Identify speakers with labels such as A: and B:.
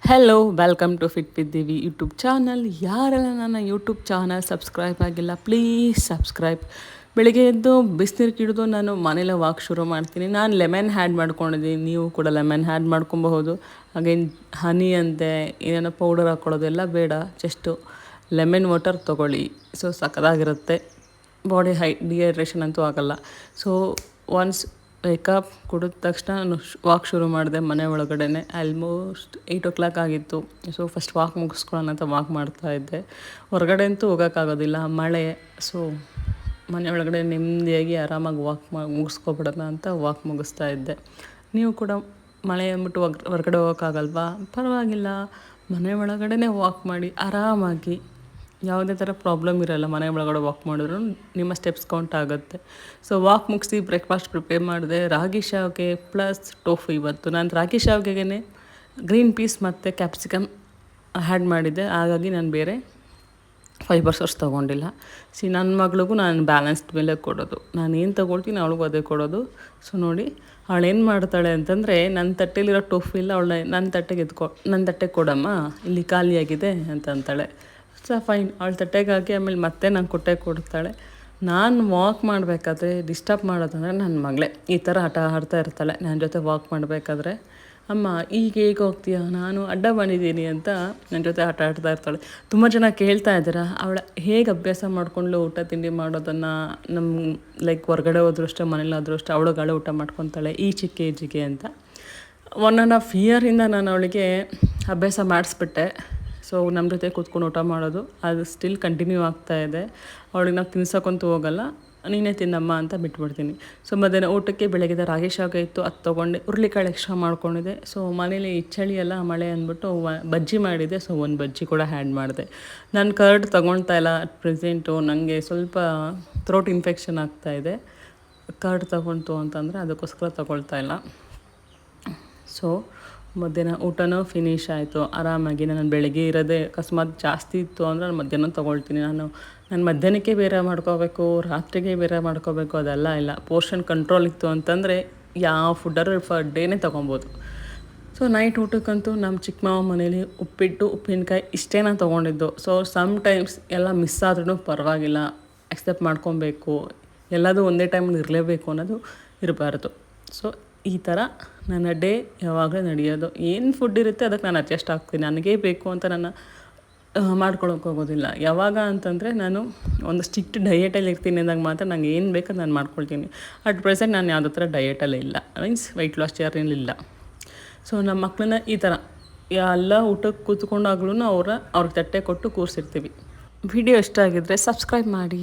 A: Hello welcome to fit with Divi YouTube channel. ಯಾರೆಲ್ಲ ನನ್ನ YouTube channel subscribe ಆಗಿಲ್ಲ please subscribe. ಬೆಳಿಗ್ಗೆ ಎದ್ದು ಬಿಸಿನೀರು ಕಿಡಿದು ನಾನು ಮನೇಲೆ ವಾಕ್ ಶುರು ಮಾಡ್ತೀನಿ. ನಾನು ಲೆಮನ್ ಹ್ಯಾಡ್ ಮಾಡ್ಕೊಂಡಿದ್ದೀನಿ, ನೀವು ಕೂಡ ಲೆಮನ್ ಹ್ಯಾಡ್ ಮಾಡ್ಕೊಬಹುದು. ಹಾಗೇನು ಹನಿ ಅಂತೆ ಏನೇನೋ ಪೌಡರ್ ಹಾಕ್ಕೊಳ್ಳೋದೆಲ್ಲ ಬೇಡ, ಜಸ್ಟು ಲೆಮನ್ ವಾಟರ್ ತೊಗೊಳ್ಳಿ. ಸೊ ಸಕ್ಕತ್ತಾಗಿರುತ್ತೆ, ಬಾಡಿ ಡಿಹೈಡ್ರೇಷನ್ ಅಂತೂ ಆಗೋಲ್ಲ. ಸೊ ಒನ್ಸ್ ವೇಕಪ್ ಕುಡಿದ ತಕ್ಷಣ ನಾನು ವಾಕ್ ಶುರು ಮಾಡಿದೆ ಮನೆ ಒಳಗಡೆ. ಆಲ್ಮೋಸ್ಟ್ 8 o'clock ಆಗಿತ್ತು. ಸೊ ಫಸ್ಟ್ ವಾಕ್ ಮುಗಿಸ್ಕೊಳ್ಳೋಣ ಅಂತ ವಾಕ್ ಮಾಡ್ತಾಯಿದ್ದೆ. ಹೊರಗಡೆ ಅಂತೂ ಹೋಗೋಕ್ಕಾಗೋದಿಲ್ಲ, ಮಳೆ. ಸೊ ಮನೆ ಒಳಗಡೆ ನೆಮ್ಮದಿಯಾಗಿ ಆರಾಮಾಗಿ ವಾಕ್ ಮುಗಿಸ್ಕೊಬಿಡೋಣ ಅಂತ ವಾಕ್ ಮುಗಿಸ್ತಾ ಇದ್ದೆ. ನೀವು ಕೂಡ ಮಳೆ ಅಂದ್ಬಿಟ್ಟು ಹೊರಗಡೆ ಹೋಗೋಕ್ಕಾಗಲ್ವಾ? ಪರವಾಗಿಲ್ಲ, ಮನೆ ಒಳಗಡೆ ವಾಕ್ ಮಾಡಿ ಆರಾಮಾಗಿ. ಯಾವುದೇ ಥರ ಪ್ರಾಬ್ಲಮ್ ಇರೋಲ್ಲ, ಮನೆ ಒಳಗಡೆ ವಾಕ್ ಮಾಡಿದ್ರು ನಿಮ್ಮ ಸ್ಟೆಪ್ಸ್ ಕೌಂಟ್ ಆಗುತ್ತೆ. ಸೊ ವಾಕ್ ಮುಗಿಸಿ ಬ್ರೇಕ್ಫಾಸ್ಟ್ ಪ್ರಿಪೇರ್ ಮಾಡಿದೆ. ರಾಗಿ ಶಾವಿಗೆ ಪ್ಲಸ್ ಟೋಫು. ಇವತ್ತು ನಾನು ರಾಗಿ ಶಾವಿಗೆಗೆ ಗ್ರೀನ್ ಪೀಸ್ ಮತ್ತು ಕ್ಯಾಪ್ಸಿಕಮ್ ಆ್ಯಡ್ ಮಾಡಿದ್ದೆ, ಹಾಗಾಗಿ ನಾನು ಬೇರೆ ಫೈಬರ್ ಸೋರ್ಸ್ ತೊಗೊಂಡಿಲ್ಲ. ನನ್ನ ಮಗಳಿಗೂ ನಾನು ಬ್ಯಾಲೆನ್ಸ್ಡ್ ಮೇಲೆ ಕೊಡೋದು, ನಾನು ಏನು ತೊಗೊಳ್ತೀನಿ ಅವಳಿಗೂ ಅದೇ ಕೊಡೋದು. ಸೊ ನೋಡಿ ಅವಳು ಏನು ಮಾಡ್ತಾಳೆ ಅಂತಂದರೆ, ನನ್ನ ತಟ್ಟೆಲಿರೋ ಟೋಫು ಇಲ್ಲ, ಅವಳ ನನ್ನ ತಟ್ಟೆಗೆ ಕೊಡಮ್ಮ, ಇಲ್ಲಿ ಖಾಲಿಯಾಗಿದೆ ಅಂತ ಅಂತಾಳೆ. ಸೊ ಫೈನ್, ಅವಳ ತಟ್ಟೆಗೆ ಹಾಕಿ ಆಮೇಲೆ ಮತ್ತೆ ನಾನು ಕೊಡ್ತಾಳೆ. ನಾನು ವಾಕ್ ಮಾಡಬೇಕಾದ್ರೆ ಡಿಸ್ಟರ್ಬ್ ಮಾಡೋದಂದರೆ ನನ್ನ ಮಗಳೇ ಈ ಥರ ಆಟ ಆಡ್ತಾ ಇರ್ತಾಳೆ ನನ್ನ ಜೊತೆ ವಾಕ್ ಮಾಡಬೇಕಾದ್ರೆ. ಅಮ್ಮ ಈಗ ಹೇಗೆ ಹೋಗ್ತೀಯಾ, ನಾನು ಅಡ್ಡ ಬಂದಿದ್ದೀನಿ ಅಂತ ನನ್ನ ಜೊತೆ ಆಟ ಆಡ್ತಾ ಇರ್ತಾಳೆ. ತುಂಬ ಜನ ಕೇಳ್ತಾ ಇದ್ದಾರೆ, ಅವಳ ಹೇಗೆ ಅಭ್ಯಾಸ ಮಾಡಿಕೊಂಡು ಊಟ ತಿಂಡಿ ಮಾಡೋದನ್ನು. ಹೊರಗಡೆ ಹೋದ್ರೂ ಅಷ್ಟೇ, ಮನೇಲಾದರೂ ಅಷ್ಟೇ ಅವಳುಗಳೇ ಊಟ ಮಾಡ್ಕೊತಾಳೆ ಈ ಚಿಕ್ಕ ಏಜಿಗೆ ಅಂತ. 1.5 ಇಯರಿಂದ ನಾನು ಅವಳಿಗೆ ಅಭ್ಯಾಸ ಮಾಡಿಸ್ಬಿಟ್ಟೆ. ಸೊ ನಮ್ಮ ಜೊತೆ ಕೂತ್ಕೊಂಡು ಊಟ ಮಾಡೋದು ಅದು ಸ್ಟಿಲ್ ಕಂಟಿನ್ಯೂ ಆಗ್ತಾಯಿದೆ. ಅವಳಿಗೆ ನಾವು ತಿನ್ಸೋಕ್ಕಂತೂ ಹೋಗಲ್ಲ, ನೀನೇ ತಿನ್ನಮ್ಮ ಅಂತ ಬಿಟ್ಬಿಡ್ತೀನಿ. ಸೊ ಮಧ್ಯಾಹ್ನ ಊಟಕ್ಕೆ ಬೆಳಗ್ಗೆ ರಾಗಿ ಶಾವಿಗೆ ಇತ್ತು, ಅದು ತೊಗೊಂಡೆ. ಹುರುಳಿಕಾಳು ಎಕ್ಸ್ಟ್ರಾ ಮಾಡ್ಕೊಂಡಿದ್ದೆ. ಸೊ ಮನೇಲಿ ಚಳಿ ಎಲ್ಲ ಮಳೆ ಅಂದ್ಬಿಟ್ಟು ಬಜ್ಜಿ ಮಾಡಿದೆ. ಸೊ ಒಂದು ಬಜ್ಜಿ ಕೂಡ ಹ್ಯಾಡ್ ಮಾಡಿದೆ. ನಾನು ಕರ್ಡ್ ತೊಗೊಳ್ತಾ ಇಲ್ಲ ಅಟ್ ಪ್ರೆಸೆಂಟು, ನನಗೆ ಸ್ವಲ್ಪ ಥ್ರೋಟ್ ಇನ್ಫೆಕ್ಷನ್ ಆಗ್ತಾಯಿದೆ. ಕರ್ಡ್ ತೊಗೊಳ್ತು ಅಂತಂದರೆ ಅದಕ್ಕೋಸ್ಕರ ತೊಗೊಳ್ತಾ ಇಲ್ಲ. ಸೊ ಮಧ್ಯಾಹ್ನ ಊಟನೂ ಫಿನಿಶ್ ಆಯಿತು ಆರಾಮಾಗಿ. ನಾನು ಬೆಳಗ್ಗೆ ಇರೋದೇ ಅಕಸ್ಮಾತ್ ಜಾಸ್ತಿ ಇತ್ತು ಅಂದರೆ ನಾನು ಮಧ್ಯಾಹ್ನ ತೊಗೊಳ್ತೀನಿ. ನಾನು ಮಧ್ಯಾಹ್ನಕ್ಕೆ ಬೇರೆ ಮಾಡ್ಕೋಬೇಕು, ರಾತ್ರಿಗೆ ಬೇರೆ ಮಾಡ್ಕೋಬೇಕು ಅದೆಲ್ಲ ಇಲ್ಲ. ಪೋರ್ಷನ್ ಕಂಟ್ರೋಲ್ ಇತ್ತು ಅಂತಂದರೆ ಯಾವ ಫುಡ್ಡರೂ ಫರ್ ಡೇನೇ ತೊಗೊಬೋದು. ಸೊ ನೈಟ್ ಊಟಕ್ಕಂತೂ ನಮ್ಮ ಚಿಕ್ಕ ಮಾವ ಮನೇಲಿ ಉಪ್ಪಿಟ್ಟು ಉಪ್ಪಿನಕಾಯಿ ಇಷ್ಟೇ ನಾನು ತೊಗೊಂಡಿದ್ದು. ಸೊ ಸಮ್ಟೈಮ್ಸ್ ಎಲ್ಲ ಮಿಸ್ ಆದ್ರೂ ಪರವಾಗಿಲ್ಲ, ಅಕ್ಸೆಪ್ಟ್ ಮಾಡ್ಕೊಬೇಕು. ಎಲ್ಲದೂ ಒಂದೇ ಟೈಮಲ್ಲಿ ಇರಲೇಬೇಕು ಅನ್ನೋದು ಇರಬಾರ್ದು. ಸೊ ಈ ಥರ ನನ್ನ ಡೇ ಯಾವಾಗಲೂ ನಡೆಯೋದು. ಏನು ಫುಡ್ ಇರುತ್ತೆ ಅದಕ್ಕೆ ನಾನು ಅಡ್ಜಸ್ಟ್ ಆಗ್ತೀನಿ. ನನಗೇ ಬೇಕು ಅಂತ ನಾನು ಮಾಡ್ಕೊಳಕ್ಕೆ ಹೋಗೋದಿಲ್ಲ. ಯಾವಾಗ ಅಂತಂದರೆ ನಾನು ಒಂದು ಸ್ಟ್ರಿಕ್ಟ್ ಡಯೆಟಲ್ಲಿ ಇರ್ತೀನಿ ಅಂದಾಗ ಮಾತ್ರ ನಂಗೆ ಏನು ಬೇಕು ನಾನು ಮಾಡ್ಕೊಳ್ತೀನಿ. ಅಟ್ ಪ್ರೆಸೆಂಟ್ ನಾನು ಯಾವುದೇ ಥರ ಡಯೆಟಲ್ಲೇ ಇಲ್ಲ, ಮೀನ್ಸ್ ವೆಯ್ಟ್ ಲಾಸ್ ಜರ್ನಿಲಿಲ್ಲ. ಸೊ ನಮ್ಮ ಮಕ್ಕಳನ್ನ ಈ ಥರ ಎಲ್ಲ ಊಟಕ್ಕೆ ಕೂತ್ಕೊಂಡಾಗ್ಲೂ ಅವ್ರಿಗೆ ತಟ್ಟೆ ಕೊಟ್ಟು ಕೂರಿಸಿರ್ತೀವಿ. ವಿಡಿಯೋ ಇಷ್ಟ ಆಗಿದ್ದರೆ ಸಬ್ಸ್ಕ್ರೈಬ್ ಮಾಡಿ.